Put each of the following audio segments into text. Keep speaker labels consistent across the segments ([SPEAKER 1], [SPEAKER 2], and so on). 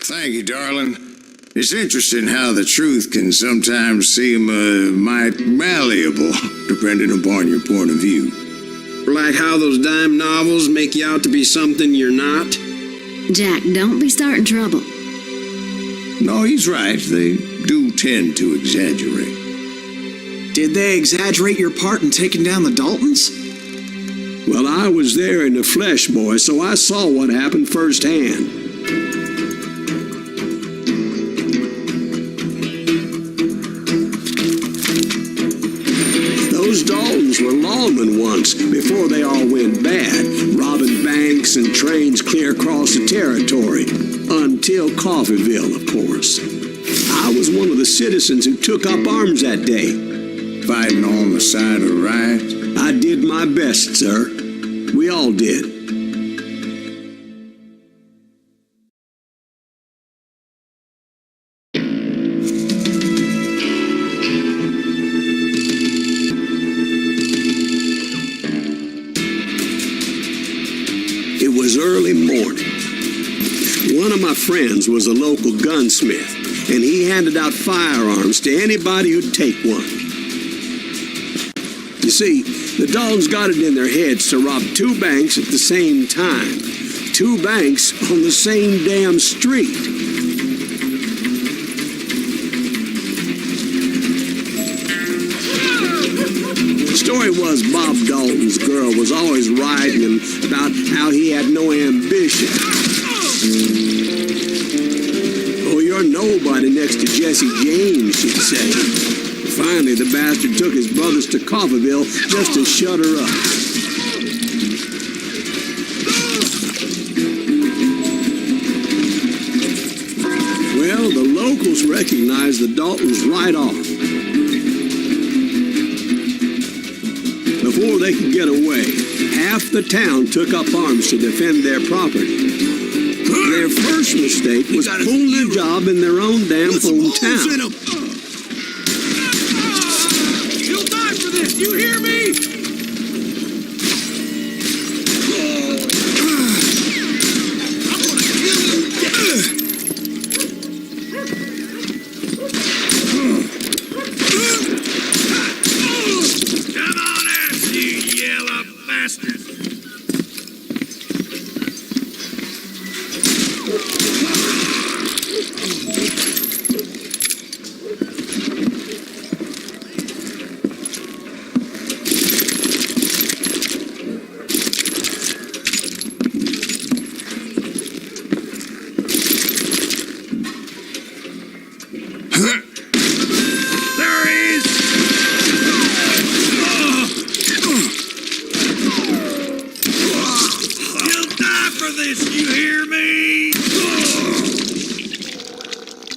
[SPEAKER 1] Thank you, darling. It's interesting how the truth can sometimes seem might malleable, depending upon your point of view.
[SPEAKER 2] Like how those dime novels make you out to be something you're not?
[SPEAKER 3] Jack, don't be starting trouble.
[SPEAKER 1] No, he's right. They do tend to exaggerate.
[SPEAKER 4] Did they exaggerate your part in taking down the Daltons?
[SPEAKER 2] Well, I was there in the flesh, boy, so I saw what happened firsthand. Those Daltons were lawmen once, before they all went bad, robbing banks and trains clear across the territory. Until Coffeeville, of course. I was one of the citizens who took up arms that day.
[SPEAKER 1] Fighting on the side of right?
[SPEAKER 2] I did my best, sir. We all did. It was early morning. One of my friends was a local gunsmith, and he handed out firearms to anybody who'd take one. You see, the Daltons got it in their heads to rob two banks at the same time. Two banks on the same damn street. The story was Bob Dalton's girl was always writing him about how he had no ambition. Oh, you're nobody next to Jesse James, she'd say. Finally, the bastard took his brothers to Coffeeville just to shut her up. Well, the locals recognized the Daltons right off. Before they could get away, half the town took up arms to defend their property. Their first mistake was pulling a job in their own damn hometown.
[SPEAKER 5] You hear me? I'm gonna kill you. Come on out, you yellow bastard.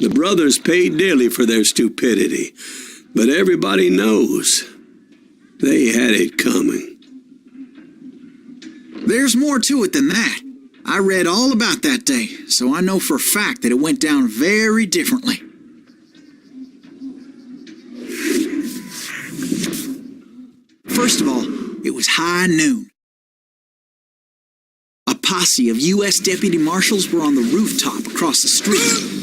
[SPEAKER 2] The brothers paid dearly for their stupidity, but everybody knows they had it coming.
[SPEAKER 4] There's more to it than that. I read all about that day, so I know for a fact that it went down very differently. First of all, it was high noon. A posse of U.S. deputy marshals were on the rooftop across the street.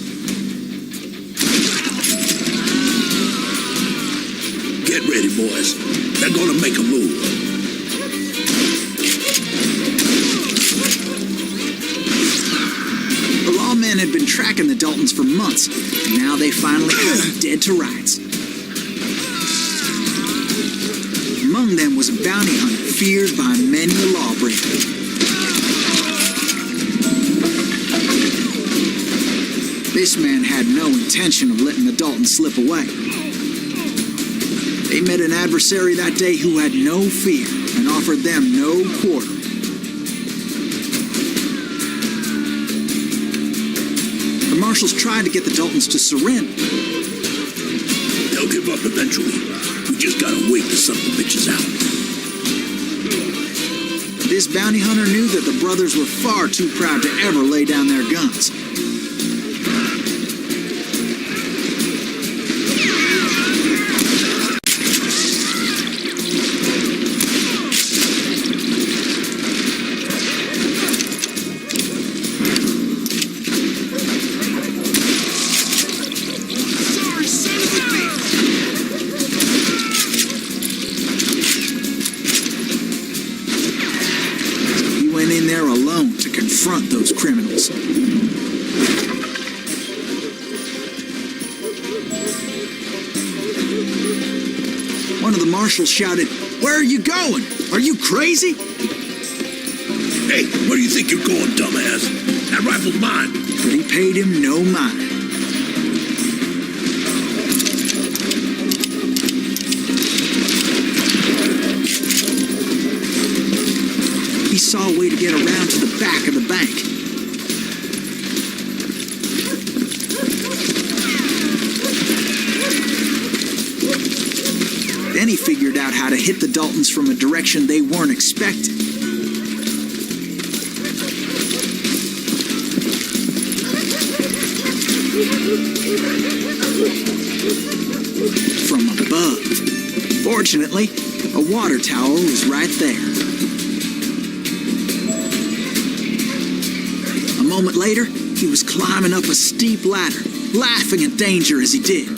[SPEAKER 5] Get ready, boys. They're gonna make a move.
[SPEAKER 4] The lawmen had been tracking the Daltons for months, and now they finally had them dead to rights. Among them was a bounty hunter feared by many a lawbreaker. This man had no intention of letting the Daltons slip away. They met an adversary that day who had no fear and offered them no quarter. The marshals tried to get the Daltons to surrender.
[SPEAKER 5] They'll give up eventually. We just gotta wait till something bitches out.
[SPEAKER 4] This bounty hunter knew that the brothers were far too proud to ever lay down their guns. confront those criminals. One of the marshals shouted, "Where are you going? Are you crazy?"
[SPEAKER 5] Hey, where do you think you're going, dumbass? That rifle's mine.
[SPEAKER 4] But he paid him no mind. He saw a way to get around to the back of the bank. Then he figured out how to hit the Daltons from a direction they weren't expecting. From above. Fortunately, a water tower was right there. A moment later, he was climbing up a steep ladder, laughing at danger as he did.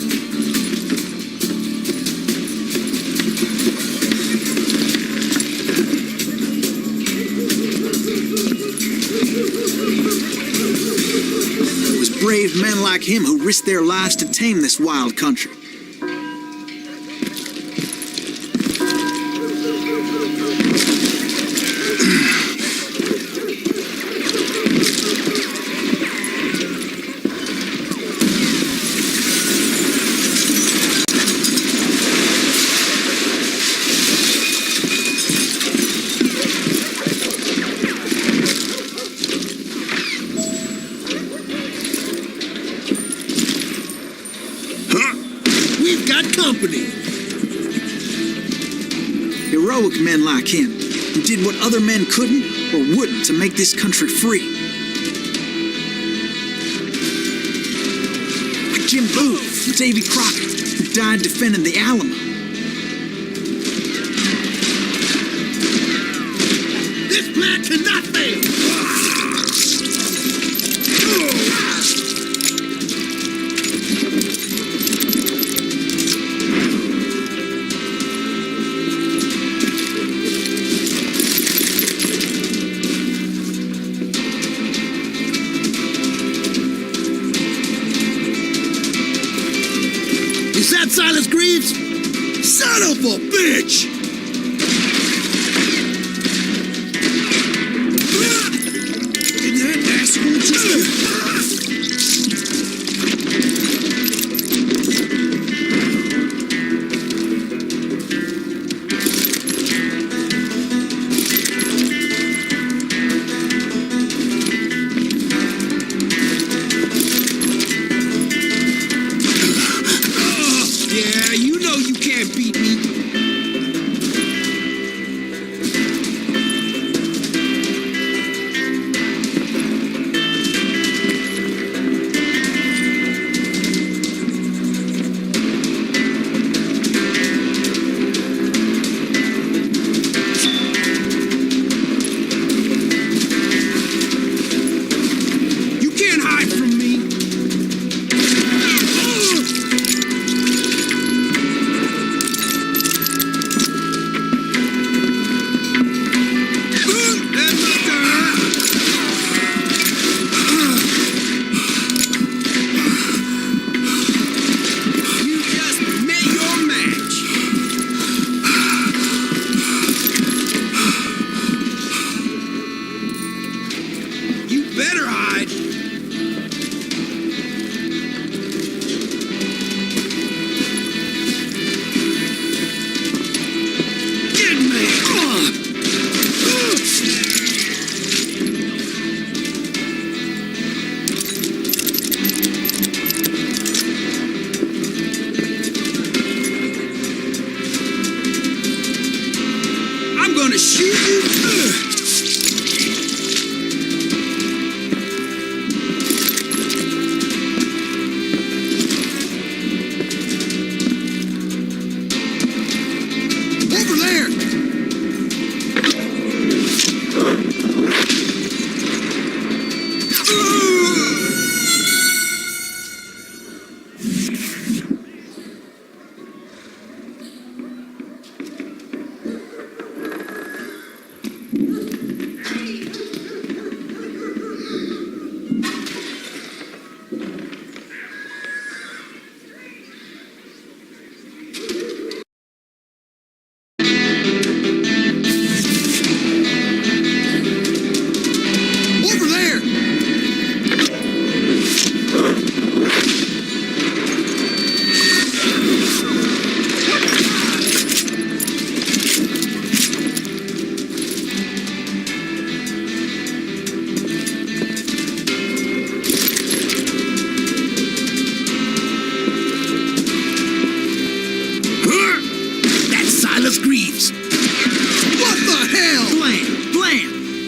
[SPEAKER 4] It was brave men like him who risked their lives to tame this wild country.
[SPEAKER 5] We've got company.
[SPEAKER 4] Heroic men like him, who did what other men couldn't or wouldn't to make this country free. Like Jim Booth and Davy Crockett, who died defending the Alamo.
[SPEAKER 5] This plan cannot fail. Is that Silas Greaves? Son of a bitch! And that asshole Yeah, you know you can't beat me.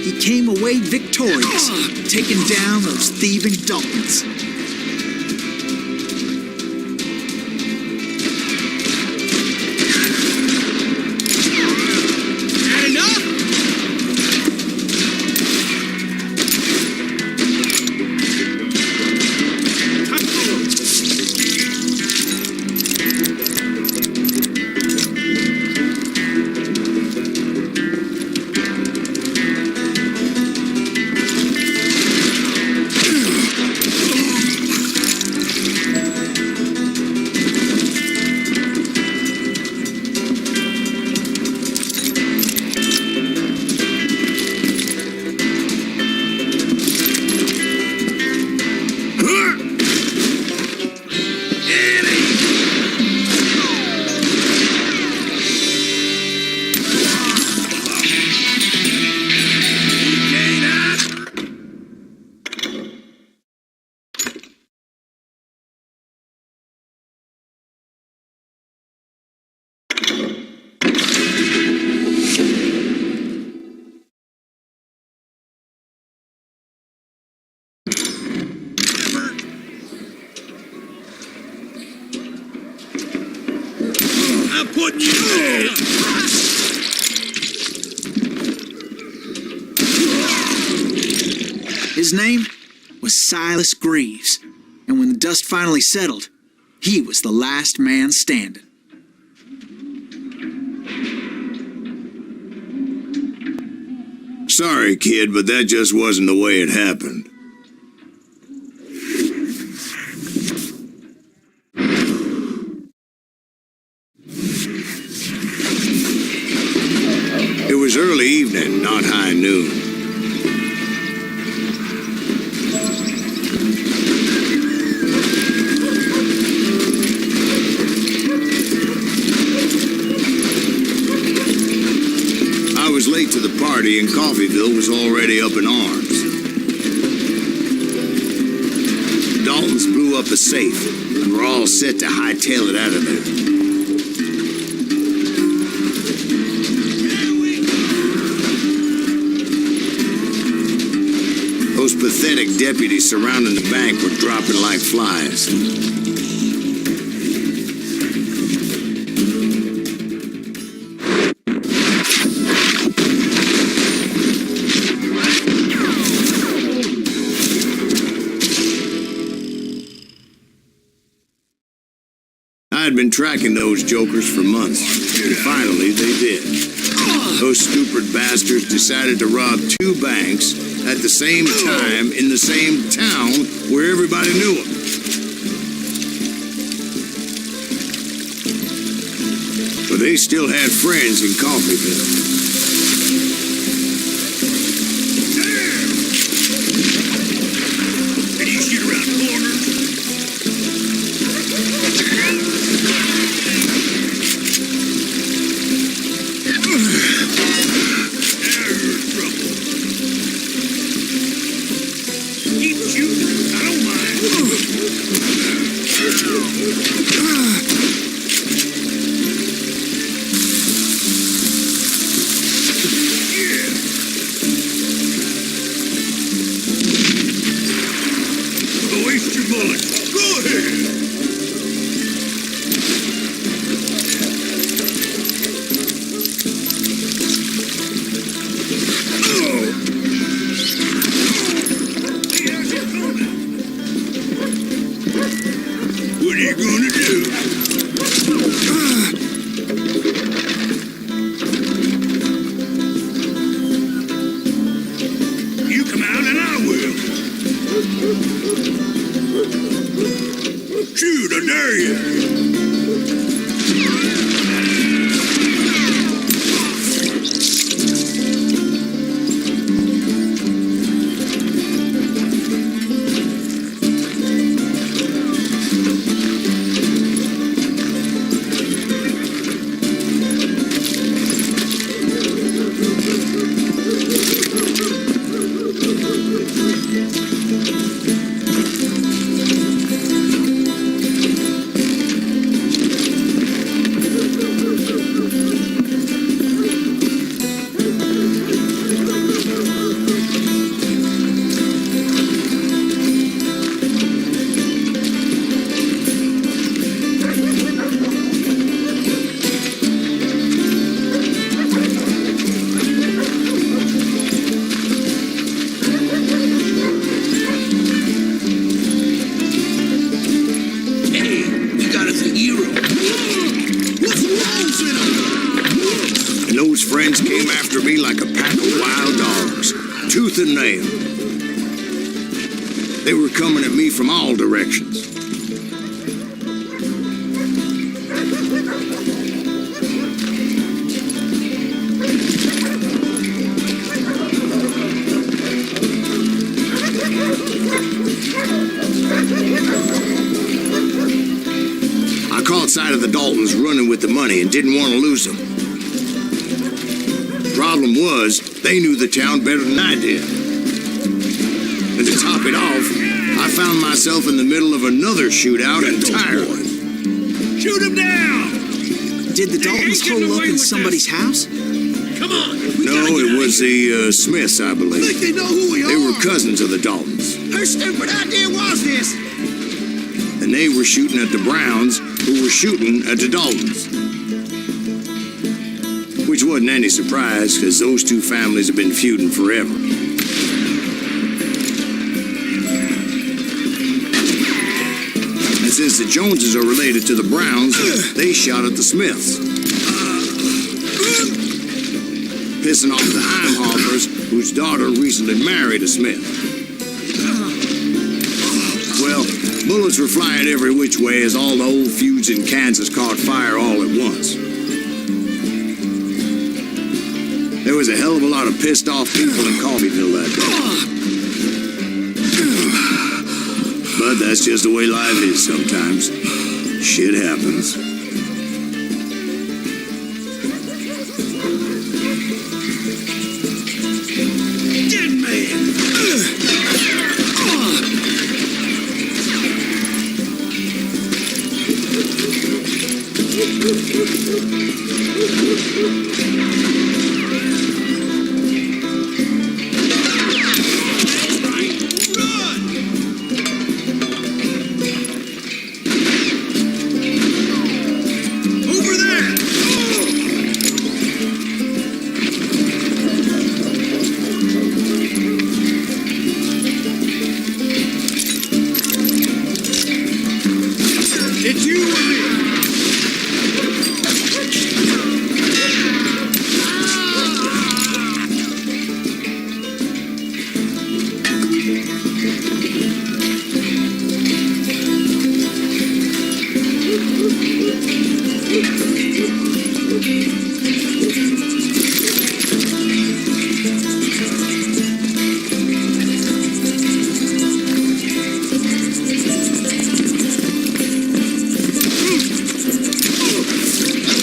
[SPEAKER 4] he came away victorious, taking down those thieving Daltons.
[SPEAKER 5] I'm putting you down.
[SPEAKER 4] His name was Silas Greaves, and when the dust finally settled, he was the last man standing.
[SPEAKER 1] Sorry, kid, but that just wasn't the way it happened. It was early evening, not high noon. I was late to the party and Coffeyville was already up in arms. Daltons blew up a safe and were all set to hightail it out of there. Those pathetic deputies surrounding the bank were dropping like flies. I had been tracking those jokers for months, and finally they did. Those stupid bastards decided to rob two banks at the same time in the same town where everybody knew them. But they still had friends in Coffeyville.
[SPEAKER 5] Can you shoot around corners? Keep shooting. I don't mind. Don't waste your bullets. Go ahead. What are you gonna do? You come out and I will. Shoot, I dare you.
[SPEAKER 1] tooth and nail. They were coming at me from all directions. I caught sight of the Daltons running with the money and didn't want to lose them. Problem was, they knew the town better than I did. And to top it off, I found myself in the middle of another shootout entirely.
[SPEAKER 5] Shoot him down!
[SPEAKER 4] Did the Daltons hole up in somebody's house?
[SPEAKER 5] Come on!
[SPEAKER 1] No, it was the Smiths, I believe.
[SPEAKER 5] They know who we are!
[SPEAKER 1] They were cousins of the Daltons.
[SPEAKER 5] Whose stupid idea was this?
[SPEAKER 1] And they were shooting at the Browns, who were shooting at the Daltons. Which wasn't any surprise, because those two families have been feuding forever. And since the Joneses are related to the Browns, they shot at the Smiths. Pissing off the Heimhoffers, whose daughter recently married a Smith. Well, bullets were flying every which way as all the old feuds in Kansas caught fire all at once. There was a hell of a lot of pissed off people in Coffeyville that day. But that's just the way life is sometimes. Shit happens.
[SPEAKER 5] Dead man! Over there! It's you or me!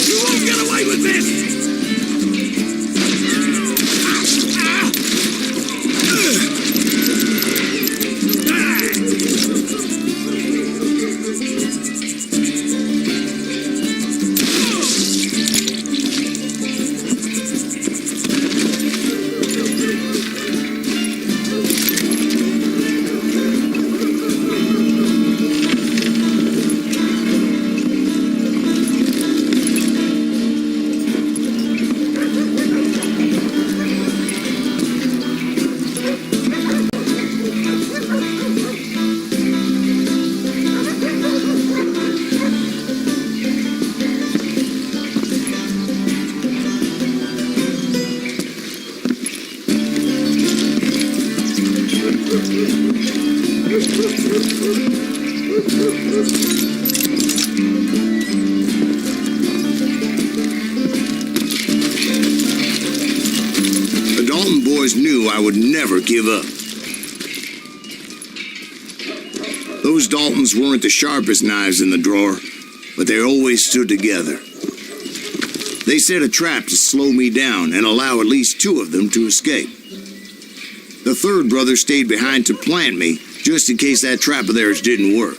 [SPEAKER 5] You won't get away with this!
[SPEAKER 1] The Dalton boys knew I would never give up. Those Daltons weren't the sharpest knives in the drawer, but they always stood together. They set a trap to slow me down and allow at least two of them to escape. The third brother stayed behind to plant me, just in case that trap of theirs didn't work.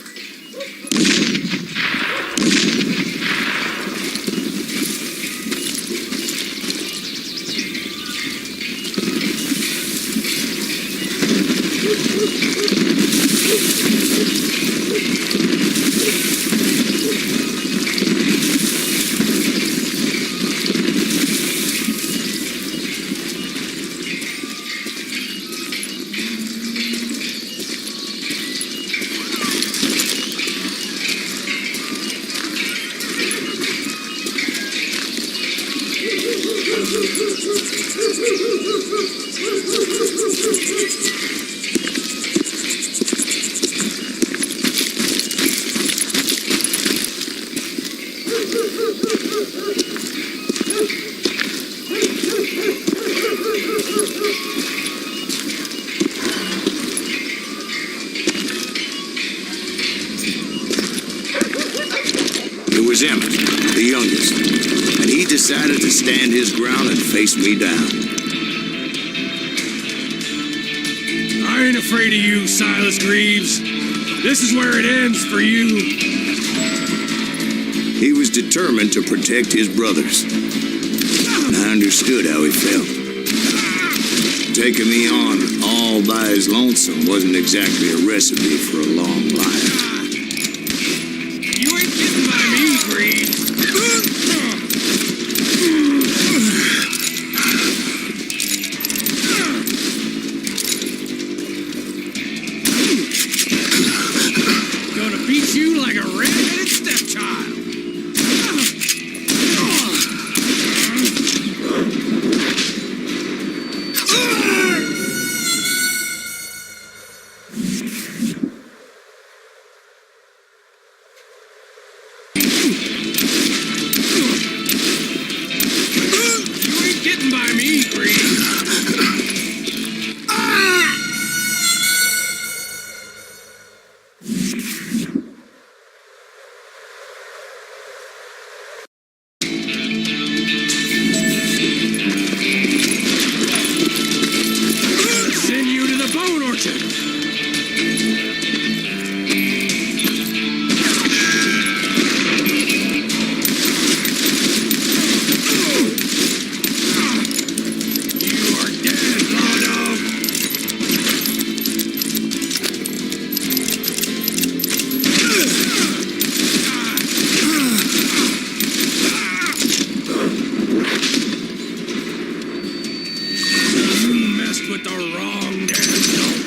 [SPEAKER 1] was Emmett, the youngest, and he decided to stand his ground and face me down.
[SPEAKER 6] I ain't afraid of you, Silas Greaves. This is where it ends for you.
[SPEAKER 1] He was determined to protect his brothers. And I understood how he felt. Taking me on all by his lonesome wasn't exactly a recipe for a long life.
[SPEAKER 6] You ain't getting by me, Greaves. Gonna beat you like a red-headed stepchild. You ain't getting by me, Greaves. Send you to the bone orchard. You are dead, raw dog. You messed with the wrong damn dog.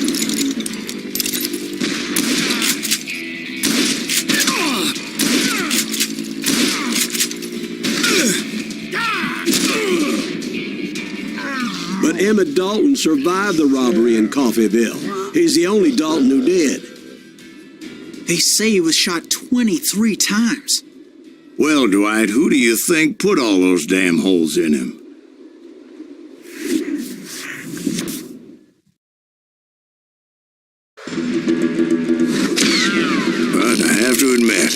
[SPEAKER 2] But Emmett Dalton survived the robbery in Coffeyville. He's the only Dalton who did.
[SPEAKER 4] They say he was shot 23 times.
[SPEAKER 1] Well, Dwight, who do you think put all those damn holes in him? But I have to admit,